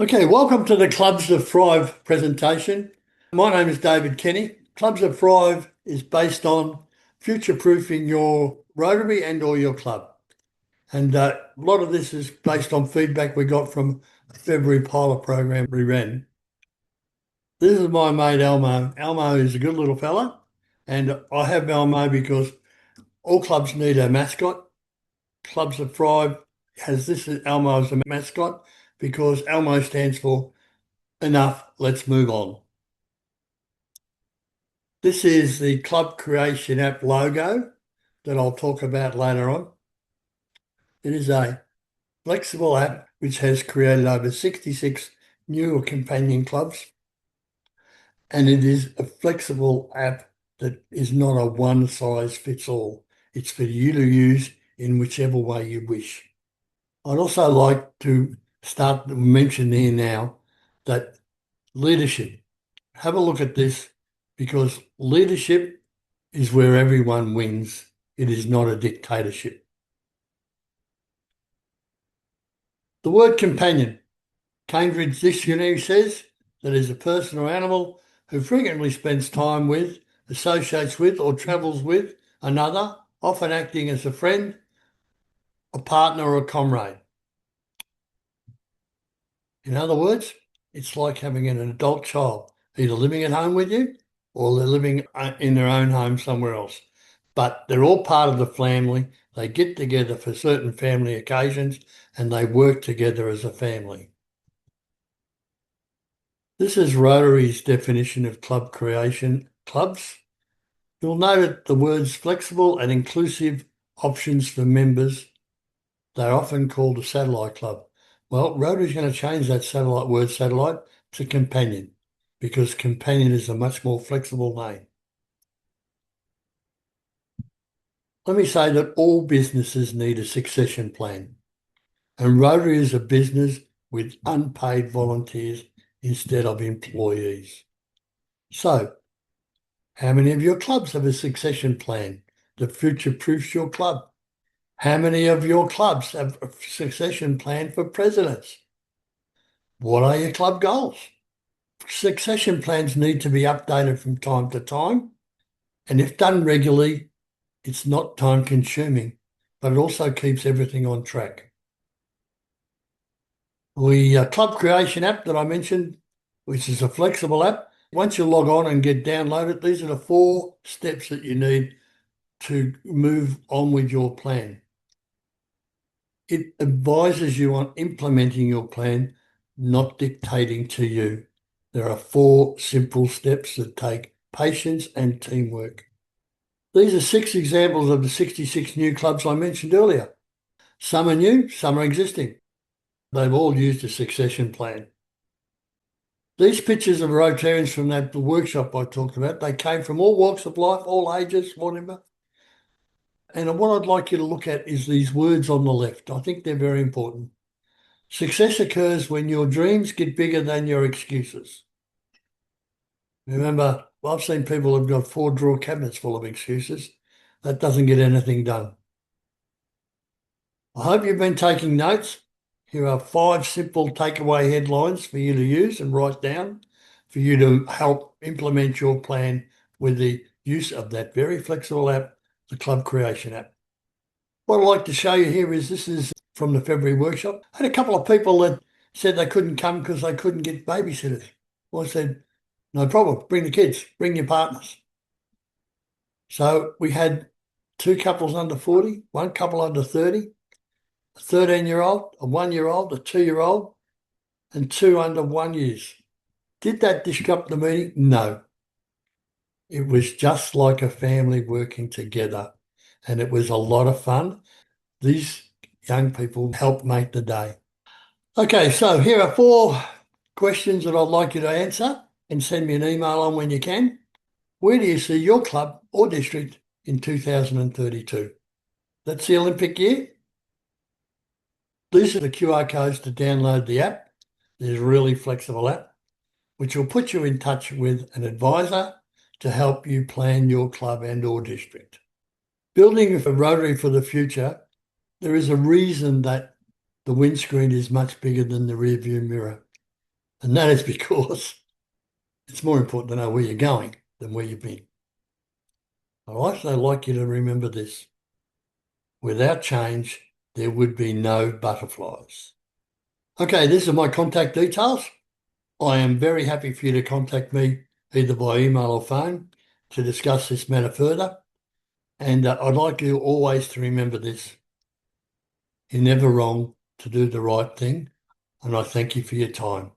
Okay, welcome to the Clubs that Thrive presentation. My name is David Kenny. Clubs that Thrive is based on future-proofing your Rotary and or your club. And a lot of this is based on feedback we got from a February pilot program we ran. This is my mate Elmo. Elmo is a good little fella, and I have Elmo because all clubs need a mascot. Clubs that Thrive has this Elmo as a mascot because Elmo stands for enough, let's move on. This is the Club Creation app logo that I'll talk about later on. It is a flexible app which has created over 66 new companion clubs, and it is a flexible app that is not a one size fits all. It's for you to use in whichever way you wish. I'd also like to start to mention here now that leadership. Have a look at this because leadership is where everyone wins. It is not a dictatorship. The word companion. Cambridge Dictionary says that is a person or animal who frequently spends time with, associates with, or travels with another, often acting as a friend, a partner, or a comrade. In other words, it's like having an adult child, either living at home with you or they're living in their own home somewhere else. But they're all part of the family. They get together for certain family occasions and they work together as a family. This is Rotary's definition of club creation clubs. You'll note the words flexible and inclusive options for members. They're often called a satellite club. Well, Rotary's going to change that satellite to companion because companion is a much more flexible name. Let me say that all businesses need a succession plan, and Rotary is a business with unpaid volunteers instead of employees. So, how many of your clubs have a succession plan that future-proofs your club? How many of your clubs have a succession plan for presidents? What are your club goals? Succession plans need to be updated from time to time, and if done regularly, it's not time consuming, but it also keeps everything on track. The Club Creation app that I mentioned, which is a flexible app, once you log on and get downloaded, these are the 4 steps that you need to move on with your plan. It advises you on implementing your plan, not dictating to you. There are 4 simple steps that take patience and teamwork. These are 6 examples of the 66 new clubs I mentioned earlier. Some are new, some are existing. They've all used a succession plan. These pictures of Rotarians from the workshop I talked about, they came from all walks of life, all ages, whatever. And what I'd like you to look at is these words on the left. I think they're very important. Success occurs when your dreams get bigger than your excuses. Remember, I've seen people who've got 4 drawer cabinets full of excuses. That doesn't get anything done. I hope you've been taking notes. Here are 5 simple takeaway headlines for you to use and write down for you to help implement your plan with the use of that very flexible app, the Club Creation app. What I'd like to show you here is this is from the February workshop. I had a couple of people that said they couldn't come because they couldn't get babysitters. Well, I said, no problem, bring the kids, bring your partners. So we had 2 couples under 40, 1 couple under 30, a 13-year-old, a 1-year-old, a 2-year-old, and 2 under 1 years. Did that disrupt the meeting? No. It was just like a family working together, and it was a lot of fun. These young people helped make the day. Okay, so here are 4 questions that I'd like you to answer and send me an email on when you can. Where do you see your club or district in 2032? That's the Olympic year. These are the QR codes to download the app. There's a really flexible app, which will put you in touch with an advisor to help you plan your club and or district. Building a Rotary for the future, there is a reason that the windscreen is much bigger than the rear view mirror. And that is because it's more important to know where you're going than where you've been. All right, so I'd like you to remember this. Without change, there would be no butterflies. Okay, these are my contact details. I am very happy for you to contact me either by email or phone to discuss this matter further. And I'd like you always to remember this. You're never wrong to do the right thing. And I thank you for your time.